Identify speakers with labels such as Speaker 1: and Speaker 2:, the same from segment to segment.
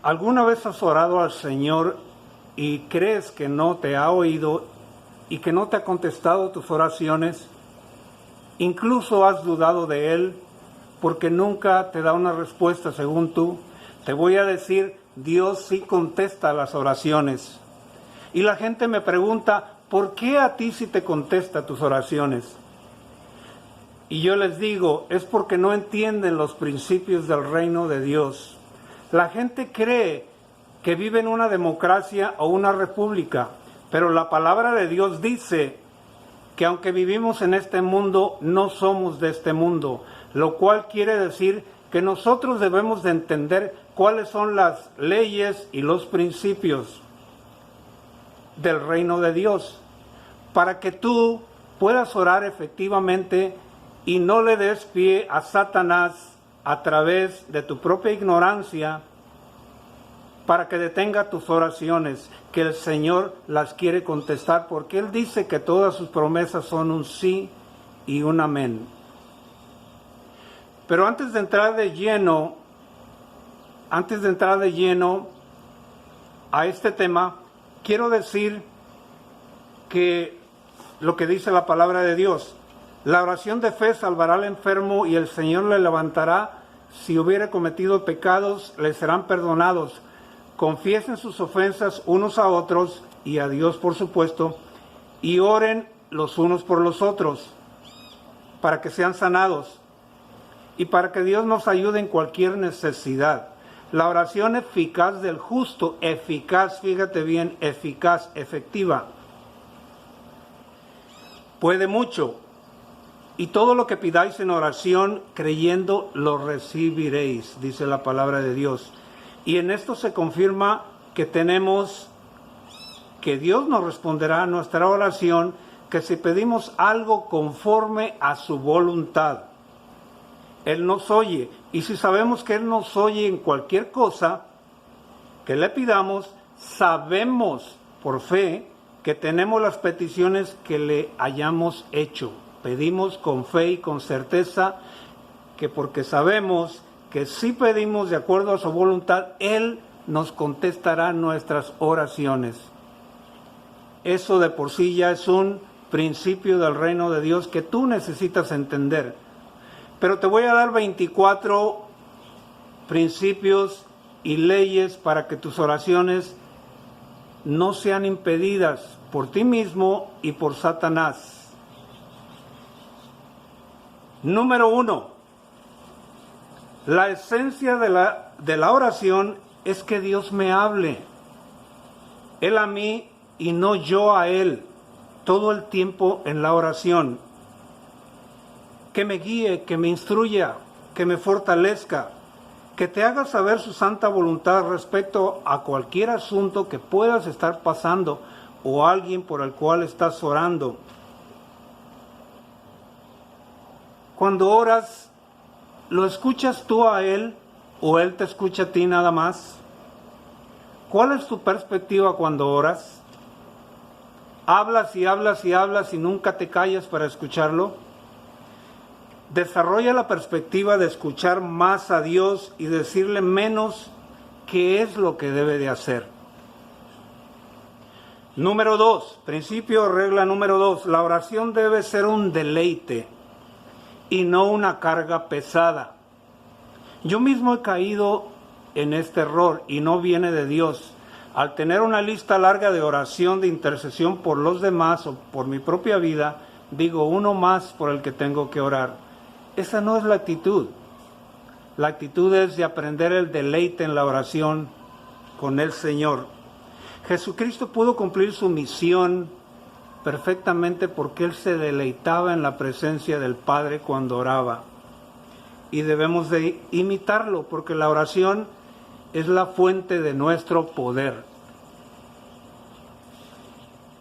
Speaker 1: ¿Alguna vez has orado al Señor y crees que no te ha oído y que no te ha contestado tus oraciones? Incluso has dudado de Él porque nunca te da una respuesta según tú. Te voy a decir, Dios sí contesta las oraciones. Y la gente me pregunta, ¿por qué a ti sí te contesta tus oraciones? Y yo les digo, es porque no entienden los principios del reino de Dios. La gente cree que vive en una democracia o una república, pero la palabra de Dios dice que aunque vivimos en este mundo, no somos de este mundo, lo cual quiere decir que nosotros debemos de entender cuáles son las leyes y los principios del reino de Dios, para que tú puedas orar efectivamente y no le des pie a Satanás a través de tu propia ignorancia, para que detenga tus oraciones, que el Señor las quiere contestar, porque Él dice que todas sus promesas son un sí y un amén. Pero antes de entrar de lleno a este tema, quiero decir que lo que dice la palabra de Dios, la oración de fe salvará al enfermo y el Señor le levantará. Si hubiere cometido pecados, le serán perdonados. Confiesen sus ofensas unos a otros y a Dios, por supuesto, y oren los unos por los otros para que sean sanados y para que Dios nos ayude en cualquier necesidad. La oración eficaz del justo, eficaz, fíjate bien, eficaz, efectiva, puede mucho. Y todo lo que pidáis en oración, creyendo, lo recibiréis, dice la palabra de Dios. Y en esto se confirma que Dios nos responderá a nuestra oración, que si pedimos algo conforme a su voluntad, Él nos oye. Y si sabemos que Él nos oye en cualquier cosa que le pidamos, sabemos por fe que tenemos las peticiones que le hayamos hecho. Pedimos con fe y con certeza que porque sabemos que si pedimos de acuerdo a su voluntad, Él nos contestará nuestras oraciones. Eso de por sí ya es un principio del reino de Dios que tú necesitas entender. Pero te voy a dar 24 principios y leyes para que tus oraciones no sean impedidas por ti mismo y por Satanás. Número 1. La esencia de la oración es que Dios me hable. Él a mí y no yo a Él, todo el tiempo en la oración. Que me guíe, que me instruya, que me fortalezca, que te haga saber su santa voluntad respecto a cualquier asunto que puedas estar pasando o alguien por el cual estás orando. Cuando oras, ¿lo escuchas tú a Él o Él te escucha a ti nada más? ¿Cuál es tu perspectiva cuando oras? ¿Hablas y hablas y hablas y nunca te callas para escucharlo? Desarrolla la perspectiva de escuchar más a Dios y decirle menos qué es lo que debe de hacer. Número 2, principio o regla número 2, la oración debe ser un deleite y no una carga pesada. Yo mismo he caído en este error y no viene de Dios. Al tener una lista larga de oración, de intercesión por los demás o por mi propia vida, digo uno más por el que tengo que orar. Esa no es la actitud. La actitud es de aprender el deleite en la oración con el Señor. Jesucristo pudo cumplir su misión perfectamente porque Él se deleitaba en la presencia del Padre cuando oraba. Y debemos de imitarlo porque la oración es la fuente de nuestro poder.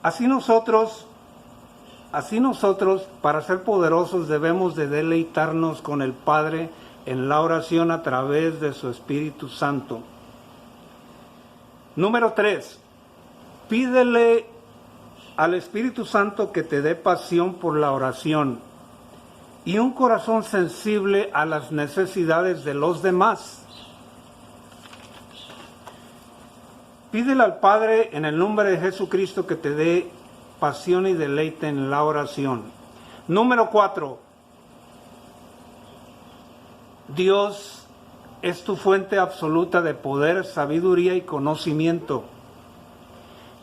Speaker 1: Así nosotros, para ser poderosos, debemos de deleitarnos con el Padre en la oración a través de su Espíritu Santo. Número 3. Pídele al Espíritu Santo que te dé pasión por la oración y un corazón sensible a las necesidades de los demás. Pídele al Padre en el nombre de Jesucristo que te dé pasión y deleite en la oración. Número 4. Dios es tu fuente absoluta de poder, sabiduría y conocimiento,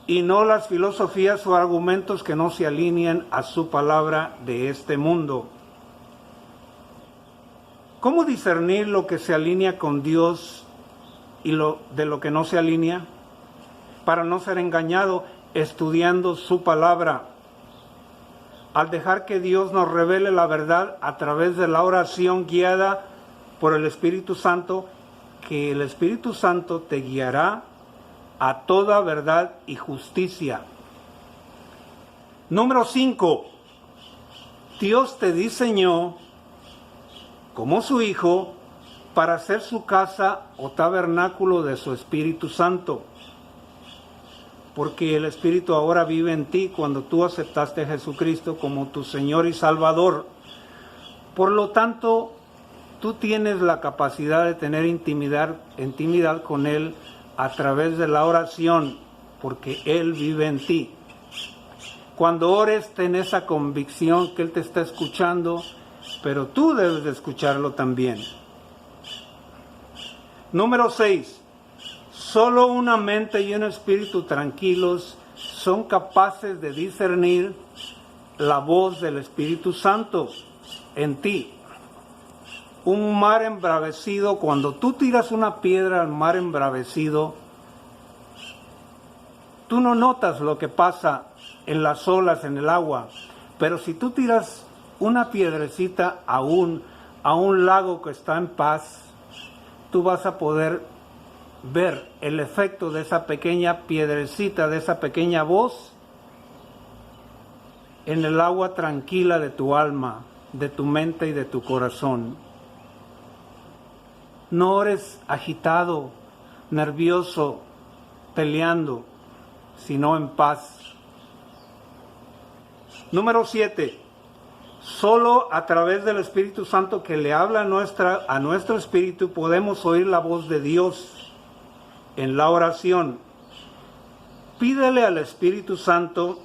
Speaker 1: y no las filosofías o argumentos que no se alineen a su palabra de este mundo. ¿Cómo discernir lo que se alinea con Dios y de lo que no se alinea? Para no ser engañado, estudiando su palabra. Al dejar que Dios nos revele la verdad a través de la oración guiada por el Espíritu Santo, que el Espíritu Santo te guiará a toda verdad y justicia. Número 5. Dios te diseñó como su Hijo para ser su casa o tabernáculo de su Espíritu Santo. Porque el Espíritu ahora vive en ti cuando tú aceptaste a Jesucristo como tu Señor y Salvador. Por lo tanto, tú tienes la capacidad de tener intimidad con Él a través de la oración, porque Él vive en ti. Cuando ores, ten esa convicción que Él te está escuchando, pero tú debes de escucharlo también. Número 6. Solo una mente y un espíritu tranquilos son capaces de discernir la voz del Espíritu Santo en ti. Un mar embravecido, cuando tú tiras una piedra al mar embravecido, tú no notas lo que pasa en las olas, en el agua, pero si tú tiras una piedrecita a un lago que está en paz, tú vas a poder ver el efecto de esa pequeña piedrecita, de esa pequeña voz en el agua tranquila de tu alma, de tu mente y de tu corazón. No ores agitado, nervioso, peleando, sino en paz. Número 7. Solo a través del Espíritu Santo que le habla a nuestro espíritu podemos oír la voz de Dios en la oración. Pídele al Espíritu Santo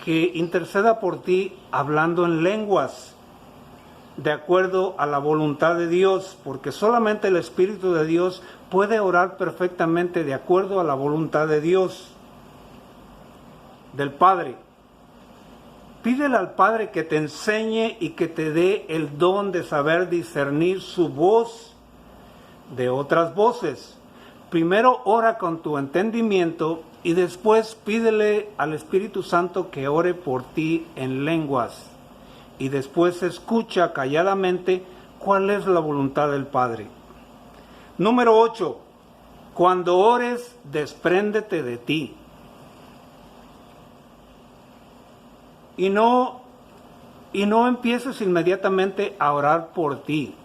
Speaker 1: que interceda por ti hablando en lenguas, de acuerdo a la voluntad de Dios, porque solamente el Espíritu de Dios puede orar perfectamente de acuerdo a la voluntad de Dios, del Padre. Pídele al Padre que te enseñe y que te dé el don de saber discernir su voz de otras voces. Primero ora con tu entendimiento y después pídele al Espíritu Santo que ore por ti en lenguas. Y después escucha calladamente cuál es la voluntad del Padre. Número 8. Cuando ores, despréndete de ti. Y no empieces inmediatamente a orar por ti,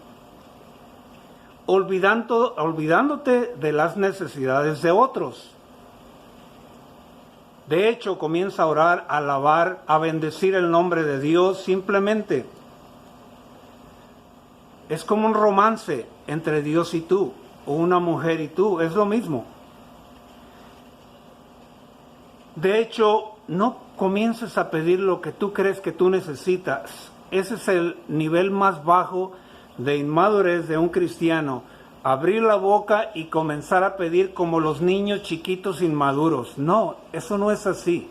Speaker 1: olvidándote de las necesidades de otros. De hecho, comienza a orar, a alabar, a bendecir el nombre de Dios simplemente. Es como un romance entre Dios y tú, o una mujer y tú, es lo mismo. De hecho, no comiences a pedir lo que tú crees que tú necesitas. Ese es el nivel más bajo de inmadurez de un cristiano. Abrir la boca y comenzar a pedir como los niños chiquitos inmaduros. No, eso no es así.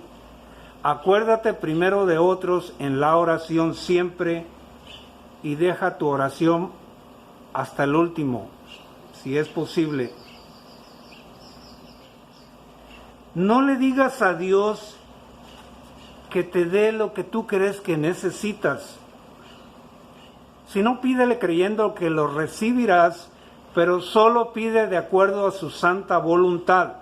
Speaker 1: Acuérdate primero de otros en la oración siempre y deja tu oración hasta el último, si es posible. No le digas a Dios que te dé lo que tú crees que necesitas, sino pídele creyendo que lo recibirás, pero solo pide de acuerdo a su santa voluntad.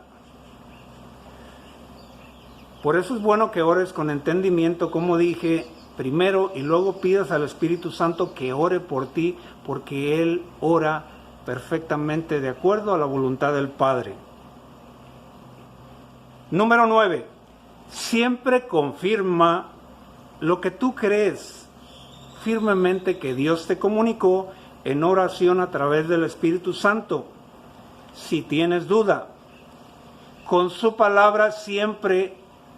Speaker 1: Por eso es bueno que ores con entendimiento, como dije, primero, y luego pidas al Espíritu Santo que ore por ti, porque Él ora perfectamente de acuerdo a la voluntad del Padre. Número 9. Siempre confirma lo que tú crees firmemente que Dios te comunicó en oración a través del Espíritu Santo. Si tienes duda, con su palabra siempre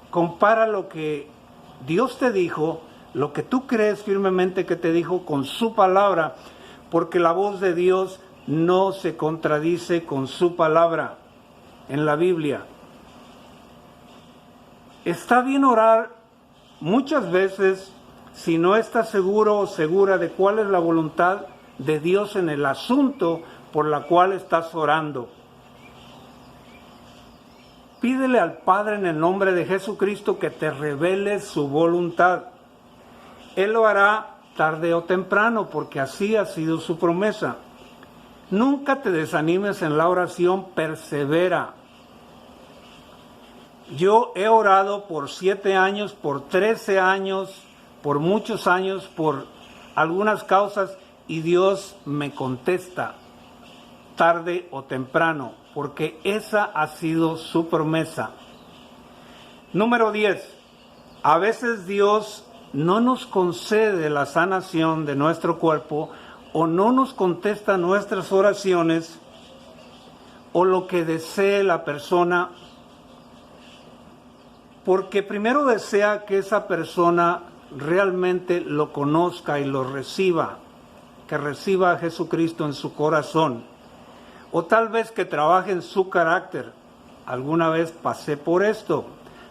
Speaker 1: compara lo que Dios te dijo, lo que tú crees firmemente que te dijo con su palabra, porque la voz de Dios no se contradice con su palabra en la Biblia. Está bien orar muchas veces si no estás seguro o segura de cuál es la voluntad de Dios en el asunto por la cual estás orando. Pídele al Padre en el nombre de Jesucristo que te revele su voluntad. Él lo hará tarde o temprano, porque así ha sido su promesa. Nunca te desanimes en la oración, persevera. Yo he orado por 7 años, por 13 años, por muchos años, por algunas causas, y Dios me contesta tarde o temprano, porque esa ha sido su promesa. Número 10. A veces Dios no nos concede la sanación de nuestro cuerpo, o no nos contesta nuestras oraciones, o lo que desee la persona, porque primero desea que esa persona realmente lo conozca y lo reciba, que reciba a Jesucristo en su corazón, o tal vez que trabaje en su carácter. Alguna vez pasé por esto,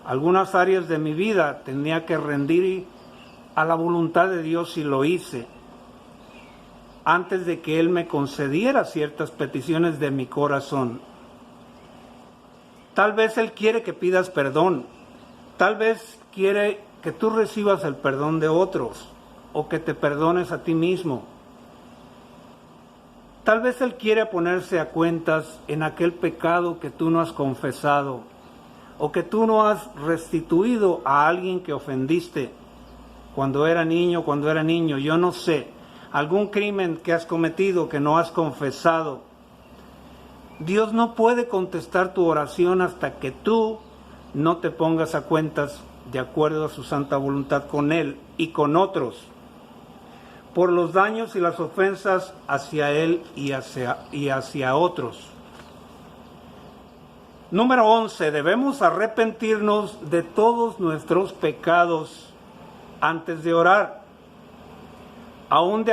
Speaker 1: algunas áreas de mi vida tenía que rendir a la voluntad de Dios y lo hice, antes de que Él me concediera ciertas peticiones de mi corazón. Tal vez Él quiere que pidas perdón, tal vez quiere que tú recibas el perdón de otros, o que te perdones a ti mismo. Tal vez Él quiere ponerse a cuentas en aquel pecado que tú no has confesado, o que tú no has restituido a alguien que ofendiste cuando era niño, yo no sé, algún crimen que has cometido que no has confesado. Dios no puede contestar tu oración hasta que tú no te pongas a cuentas de acuerdo a su santa voluntad con Él y con otros, por los daños y las ofensas hacia Él y hacia otros. Número 11. Debemos arrepentirnos de todos nuestros pecados antes de orar, aún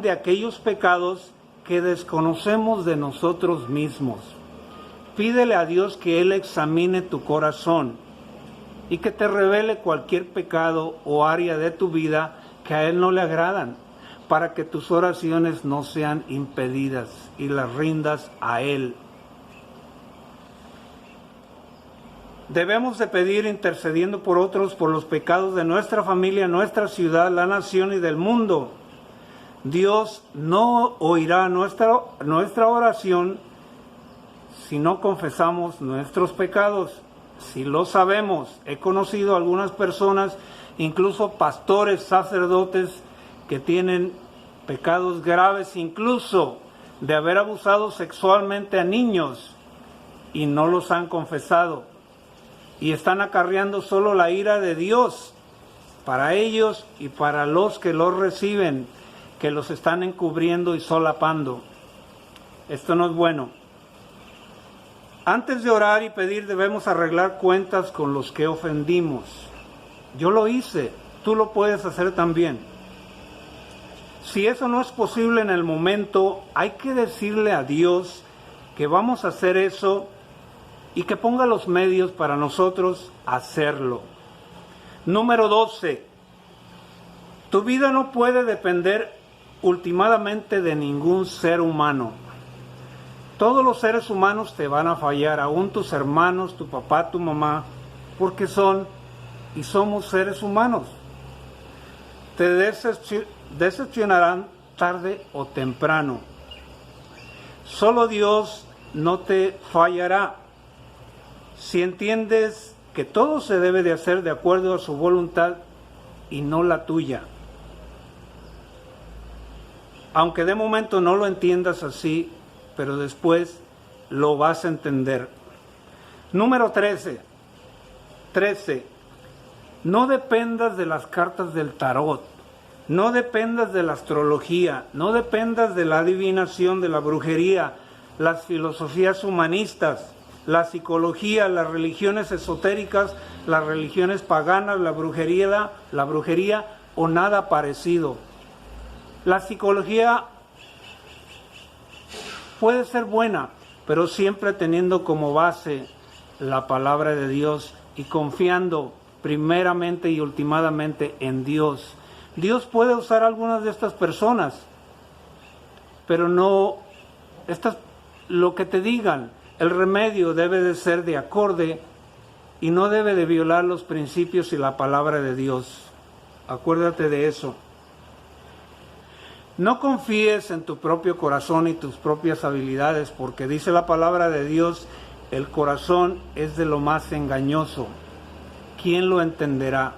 Speaker 1: de aquellos pecados que desconocemos de nosotros mismos. Pídele a Dios que Él examine tu corazón y que te revele cualquier pecado o área de tu vida que a Él no le agradan, para que tus oraciones no sean impedidas y las rindas a Él. Debemos de pedir intercediendo por otros, por los pecados de nuestra familia, nuestra ciudad, la nación y del mundo. Dios no oirá nuestra oración si no confesamos nuestros pecados. Si lo sabemos, he conocido algunas personas, incluso pastores, sacerdotes, que tienen pecados graves, incluso de haber abusado sexualmente a niños, y no los han confesado, y están acarreando solo la ira de Dios para ellos y para los que los reciben, que los están encubriendo y solapando. Esto no es bueno. Antes de orar y pedir, debemos arreglar cuentas con los que ofendimos. Yo lo hice, tú lo puedes hacer también. Si eso no es posible en el momento, hay que decirle a Dios que vamos a hacer eso y que ponga los medios para nosotros hacerlo. Número 12. Tu vida no puede depender ultimadamente de ningún ser humano. Todos los seres humanos te van a fallar, aún tus hermanos, tu papá, tu mamá, porque son y somos seres humanos. Te decepcionarán tarde o temprano. Solo Dios no te fallará. Si entiendes que todo se debe de hacer de acuerdo a su voluntad y no la tuya. Aunque de momento no lo entiendas así, pero después lo vas a entender. Número 13. No dependas de las cartas del tarot. No dependas de la astrología. No dependas de la adivinación, de la brujería, las filosofías humanistas, la psicología, las religiones esotéricas, las religiones paganas, la brujería o nada parecido. La psicología puede ser buena, pero siempre teniendo como base la palabra de Dios y confiando primeramente y ultimadamente en Dios. Dios puede usar a algunas de estas personas, pero no lo que te digan. El remedio debe de ser de acorde y no debe de violar los principios y la palabra de Dios. Acuérdate de eso. No confíes en tu propio corazón y tus propias habilidades, porque dice la palabra de Dios, el corazón es de lo más engañoso. ¿Quién lo entenderá?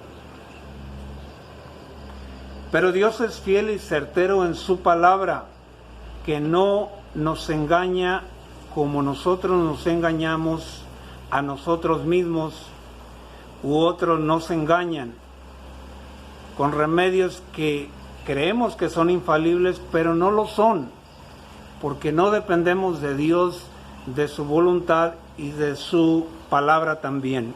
Speaker 1: Pero Dios es fiel y certero en su palabra, que no nos engaña como nosotros nos engañamos a nosotros mismos u otros nos engañan con remedios que creemos que son infalibles, pero no lo son, porque no dependemos de Dios, de su voluntad y de su palabra también.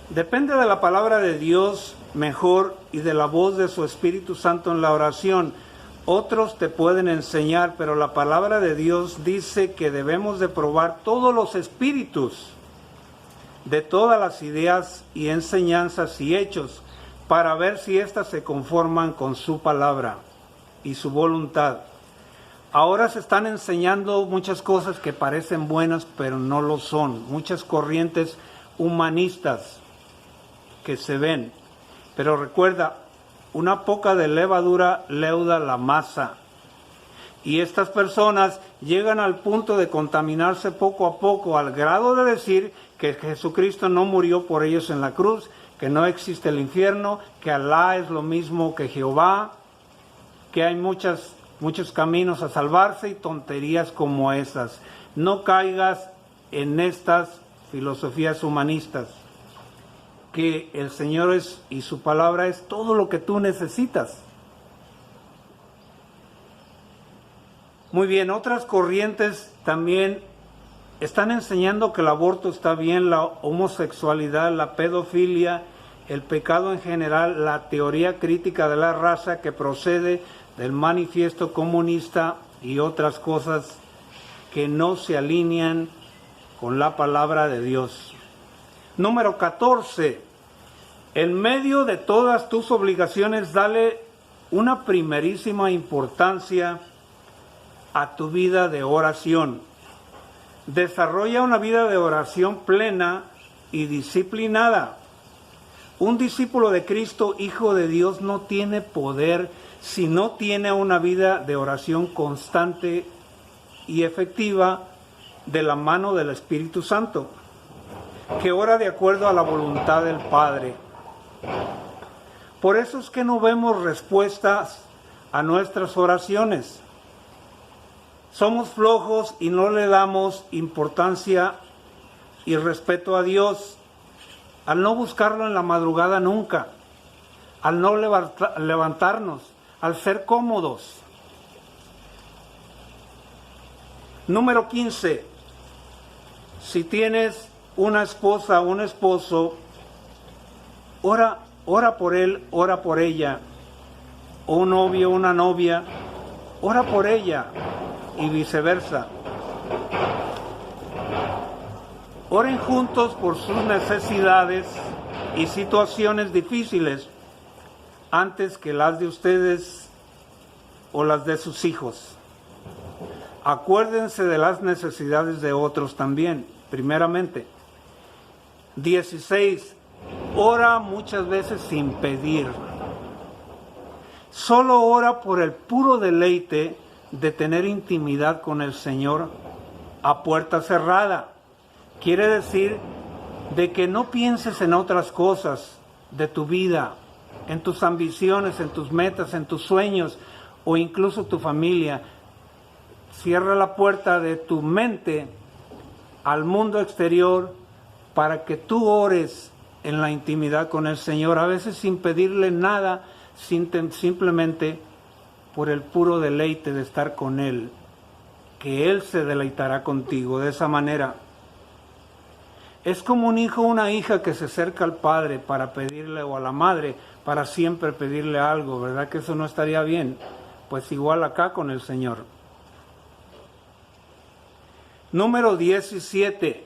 Speaker 1: Depende de la palabra de Dios mejor y de la voz de su Espíritu Santo en la oración. Otros te pueden enseñar, pero la palabra de Dios dice que debemos de probar todos los espíritus, de todas las ideas y enseñanzas y hechos, para ver si éstas se conforman con su palabra y su voluntad. Ahora se están enseñando muchas cosas que parecen buenas, pero no lo son. Muchas corrientes humanistas que se ven. Pero recuerda, una poca de levadura leuda la masa. Y estas personas llegan al punto de contaminarse poco a poco, al grado de decir que Jesucristo no murió por ellos en la cruz, que no existe el infierno, que Alá es lo mismo que Jehová, que hay muchos caminos a salvarse y tonterías como esas. No caigas en estas filosofías humanistas, que el Señor es y su palabra es todo lo que tú necesitas. Muy bien, otras corrientes también están enseñando que el aborto está bien, la homosexualidad, la pedofilia, el pecado en general, la teoría crítica de la raza que procede del manifiesto comunista y otras cosas que no se alinean con la palabra de Dios. Número 14. En medio de todas tus obligaciones, dale una primerísima importancia a tu vida de oración. Desarrolla una vida de oración plena y disciplinada. Un discípulo de Cristo, hijo de Dios, no tiene poder si no tiene una vida de oración constante y efectiva de la mano del Espíritu Santo, que ora de acuerdo a la voluntad del Padre. Por eso es que no vemos respuestas a nuestras oraciones. Somos flojos y no le damos importancia y respeto a Dios, al no buscarlo en la madrugada nunca, al no levantarnos, al ser cómodos. Número 15. Si tienes una esposa o un esposo, ora por él, ora por ella, o un novio o una novia, ora por ella y viceversa. Oren juntos por sus necesidades y situaciones difíciles antes que las de ustedes o las de sus hijos. Acuérdense de las necesidades de otros también, primeramente. 16. Ora muchas veces sin pedir. Solo ora por el puro deleite de tener intimidad con el Señor a puerta cerrada. Quiere decir de que no pienses en otras cosas de tu vida, en tus ambiciones, en tus metas, en tus sueños o incluso tu familia. Cierra la puerta de tu mente al mundo exterior para que tú ores en la intimidad con el Señor, a veces sin pedirle nada, simplemente por el puro deleite de estar con Él. que Él se deleitará contigo de esa manera. Es como un hijo o una hija que se acerca al padre para pedirle, o a la madre para siempre pedirle algo, ¿verdad que eso no estaría bien? Pues igual acá con el Señor. Número 17.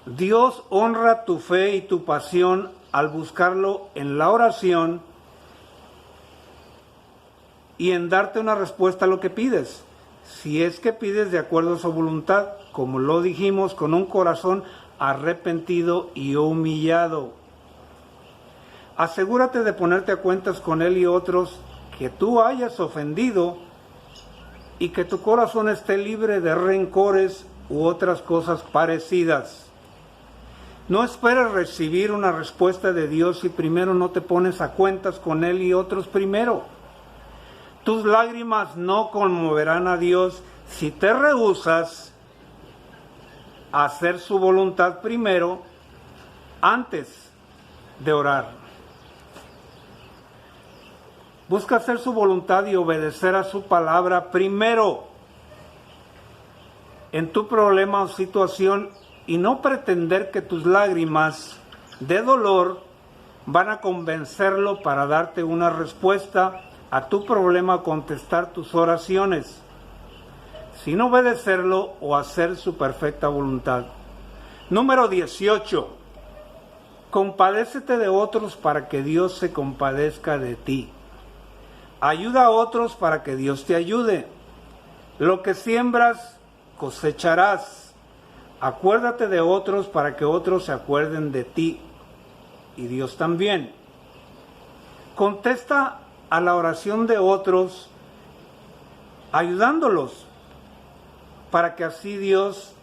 Speaker 1: Dios honra tu fe y tu pasión al buscarlo en la oración y en darte una respuesta a lo que pides. Si es que pides de acuerdo a su voluntad, como lo dijimos, con un corazón arrepentido y humillado. Asegúrate de ponerte a cuentas con Él y otros que tú hayas ofendido y que tu corazón esté libre de rencores u otras cosas parecidas. No esperes recibir una respuesta de Dios si primero no te pones a cuentas con Él y otros primero. Tus lágrimas no conmoverán a Dios si te rehusas a hacer su voluntad primero antes de orar. Busca hacer su voluntad y obedecer a su palabra primero en tu problema o situación, y no pretender que tus lágrimas de dolor van a convencerlo para darte una respuesta a tu problema o contestar tus oraciones, sin obedecerlo o hacer su perfecta voluntad. Número 18. Compadécete de otros para que Dios se compadezca de ti. Ayuda a otros para que Dios te ayude. Lo que siembras, cosecharás. Acuérdate de otros para que otros se acuerden de ti. Y Dios también. Contesta a la oración de otros, ayudándolos, para que así Dios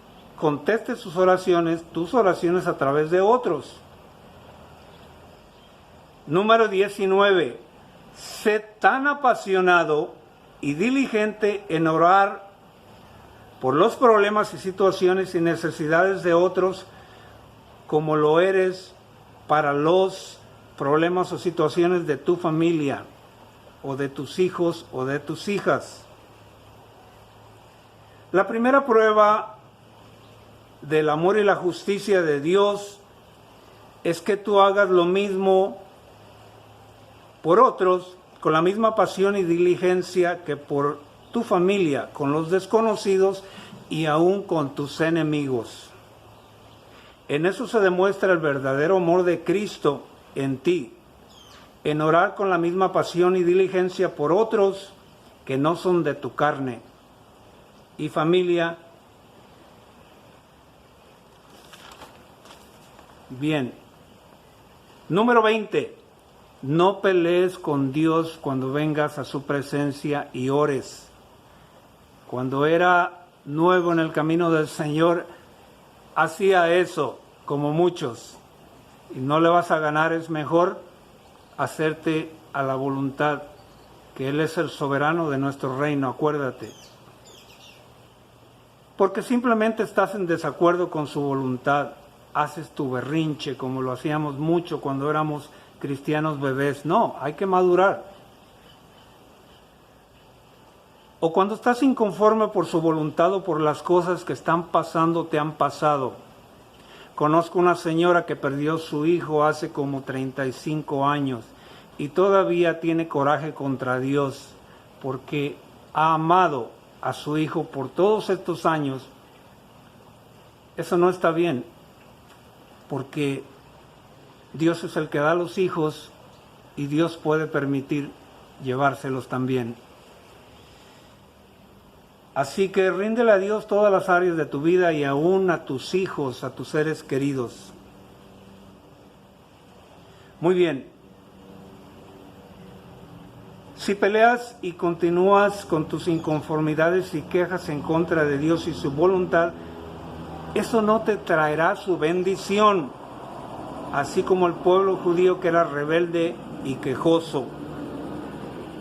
Speaker 1: conteste sus oraciones, tus oraciones a través de otros. Número 19. Sé tan apasionado y diligente en orar por los problemas y situaciones y necesidades de otros como lo eres para los problemas o situaciones de tu familia o de tus hijos o de tus hijas. La primera prueba del amor y la justicia de Dios es que tú hagas lo mismo por otros con la misma pasión y diligencia que por tu familia, con los desconocidos y aún con tus enemigos. En eso se demuestra el verdadero amor de Cristo en ti, en orar con la misma pasión y diligencia por otros que no son de tu carne y familia. Bien. Número 20. No pelees con Dios cuando vengas a su presencia y ores. Cuando era nuevo en el camino del Señor, hacía eso, como muchos. Y no le vas a ganar, es mejor hacerte a la voluntad, que Él es el soberano de nuestro reino, acuérdate. Porque simplemente estás en desacuerdo con su voluntad, haces tu berrinche, como lo hacíamos mucho cuando éramos cristianos bebés. No, hay que madurar. O cuando estás inconforme por su voluntad o por las cosas que están pasando, te han pasado. Conozco una señora que perdió su hijo hace como 35 años y todavía tiene coraje contra Dios porque ha amado a su hijo por todos estos años. Eso no está bien, porque Dios es el que da los hijos y Dios puede permitir llevárselos también. Así que ríndele a Dios todas las áreas de tu vida y aún a tus hijos, a tus seres queridos. Muy bien. Si peleas y continúas con tus inconformidades y quejas en contra de Dios y su voluntad, eso no te traerá su bendición, así como el pueblo judío que era rebelde y quejoso.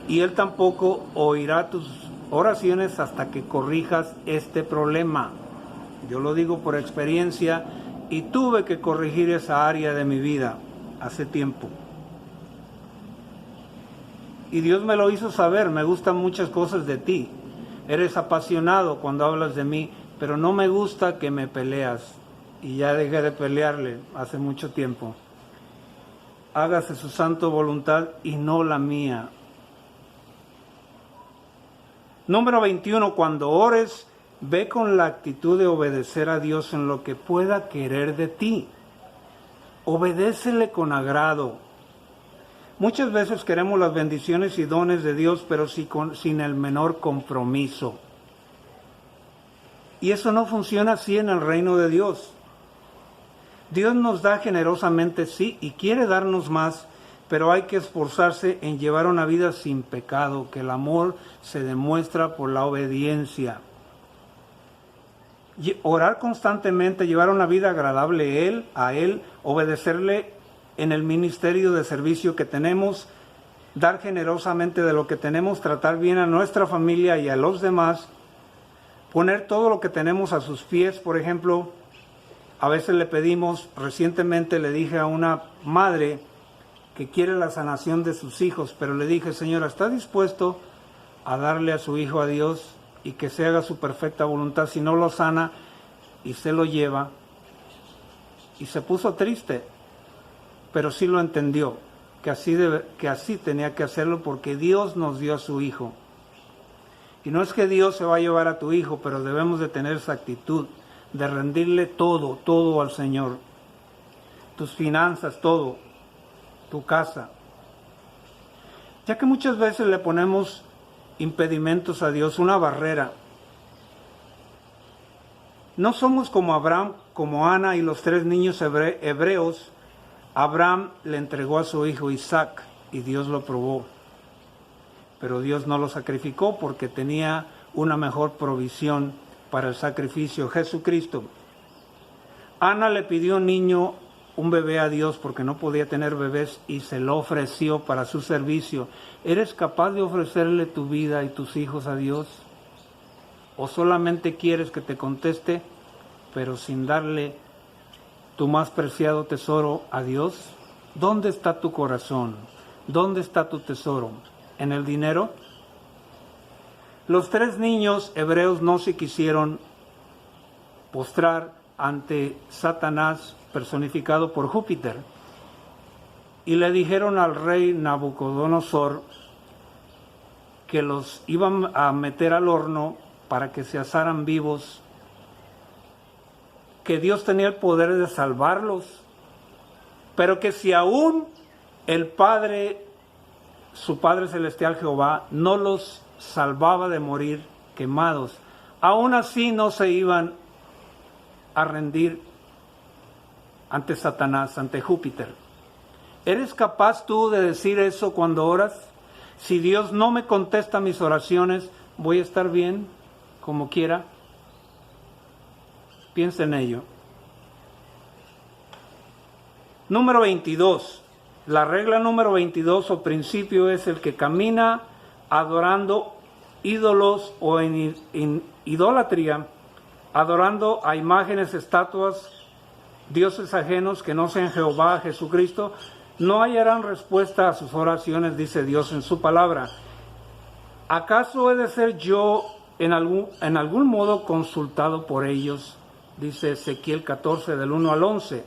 Speaker 1: Y Él tampoco oirá tus oraciones hasta que corrijas este problema. Yo lo digo por experiencia y tuve que corregir esa área de mi vida hace tiempo. Y Dios me lo hizo saber, me gustan muchas cosas de ti, Eres apasionado cuando hablas de mí, pero no me gusta que me peleas. Y ya dejé de pelearle hace mucho tiempo. Hágase su santa voluntad y no la mía. Número 21. Cuando ores, ve con la actitud de obedecer a Dios en lo que pueda querer de ti. Obedécele con agrado. Muchas veces queremos las bendiciones y dones de Dios, pero sin el menor compromiso. Y eso no funciona así en el reino de Dios. Dios nos da generosamente, sí, y quiere darnos más, pero hay que esforzarse en llevar una vida sin pecado, que el amor se demuestra por la obediencia. Orar constantemente, llevar una vida agradable a Él, obedecerle en el ministerio de servicio que tenemos, dar generosamente de lo que tenemos, tratar bien a nuestra familia y a los demás, poner todo lo que tenemos a sus pies. Por ejemplo, a veces le pedimos, recientemente le dije a una madre que quiere la sanación de sus hijos, pero le dije, señora, ¿está dispuesto a darle a su hijo a Dios y que se haga su perfecta voluntad? Si no lo sana y se lo lleva. Y se puso triste, pero sí lo entendió, que así tenía que hacerlo porque Dios nos dio a su hijo. Y no es que Dios se va a llevar a tu hijo, pero debemos de tener esa actitud de rendirle todo al Señor. Tus finanzas, todo, tu casa. Ya que muchas veces le ponemos impedimentos a Dios, una barrera. No somos como Abraham, como Ana y los 3 niños hebreos. Abraham le entregó a su hijo Isaac y Dios lo probó. Pero Dios no lo sacrificó porque tenía una mejor provisión para el sacrificio, Jesucristo. Ana le pidió un bebé a Dios porque no podía tener bebés y se lo ofreció para su servicio. ¿Eres capaz de ofrecerle tu vida y tus hijos a Dios? ¿O solamente quieres que te conteste, pero sin darle tu más preciado tesoro a Dios? ¿Dónde está tu corazón? ¿Dónde está tu tesoro? ¿En el dinero? Los 3 niños hebreos no se quisieron postrar ante Satanás personificado por Júpiter y le dijeron al rey Nabucodonosor que los iban a meter al horno para que se asaran vivos, que Dios tenía el poder de salvarlos, pero que si aún el Padre, su Padre Celestial Jehová, no los salvaba de morir quemados, aún así no se iban a rendir ante Satanás, ante Júpiter. ¿Eres capaz tú de decir eso cuando oras? Si Dios no me contesta mis oraciones, ¿voy a estar bien como quiera? Piensa en ello. Número 22. La regla número 22 o principio es: el que camina adorando ídolos o en idolatría, adorando a imágenes, estatuas, dioses ajenos que no sean Jehová, Jesucristo, no hallarán respuesta a sus oraciones, dice Dios en su palabra. ¿Acaso he de ser yo en algún modo consultado por ellos? Dice Ezequiel 14 del 1 al 11.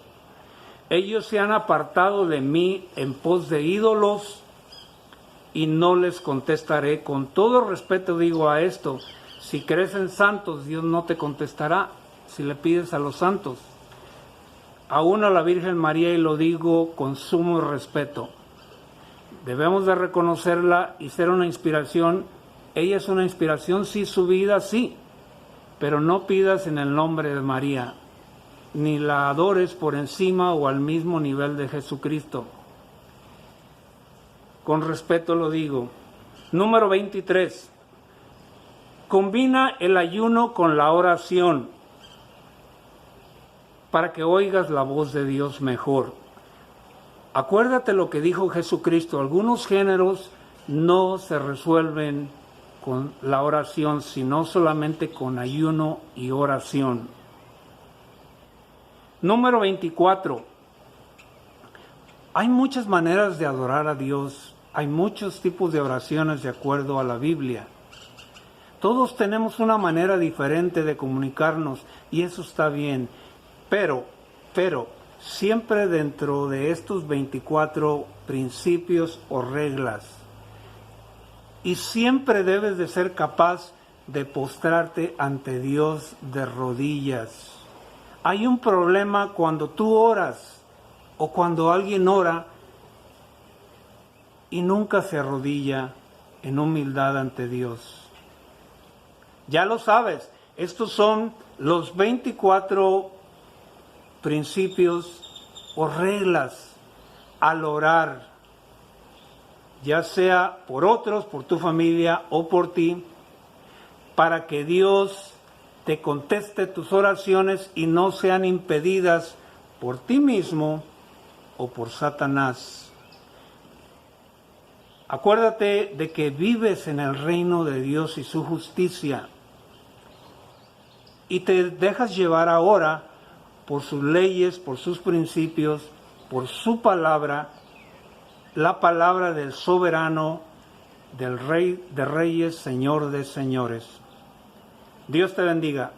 Speaker 1: Ellos se han apartado de mí en pos de ídolos y no les contestaré. Con todo respeto digo a esto: si crees en santos, Dios no te contestará si le pides a los santos. Aún a la Virgen María, y lo digo con sumo respeto, debemos de reconocerla y ser una inspiración. Ella es una inspiración, sí, su vida, sí, pero no pidas en el nombre de María, ni la adores por encima o al mismo nivel de Jesucristo. Con respeto lo digo. Número 23. Combina el ayuno con la oración para que oigas la voz de Dios mejor. Acuérdate lo que dijo Jesucristo: algunos géneros no se resuelven con la oración, sino solamente con ayuno y oración. Número 24. Hay muchas maneras de adorar a Dios. Hay muchos tipos de oraciones de acuerdo a la Biblia. Todos tenemos una manera diferente de comunicarnos y eso está bien. Pero, siempre dentro de estos 24 principios o reglas. Y siempre debes de ser capaz de postrarte ante Dios de rodillas. Hay un problema cuando tú oras o cuando alguien ora y nunca se arrodilla en humildad ante Dios. Ya lo sabes, estos son los 24 principios o reglas al orar, ya sea por otros, por tu familia o por ti, para que Dios te conteste tus oraciones y no sean impedidas por ti mismo o por Satanás. Acuérdate de que vives en el reino de Dios y su justicia y te dejas llevar ahora por sus leyes, por sus principios, por su palabra, la palabra del soberano, del Rey de Reyes, Señor de Señores. Dios te bendiga.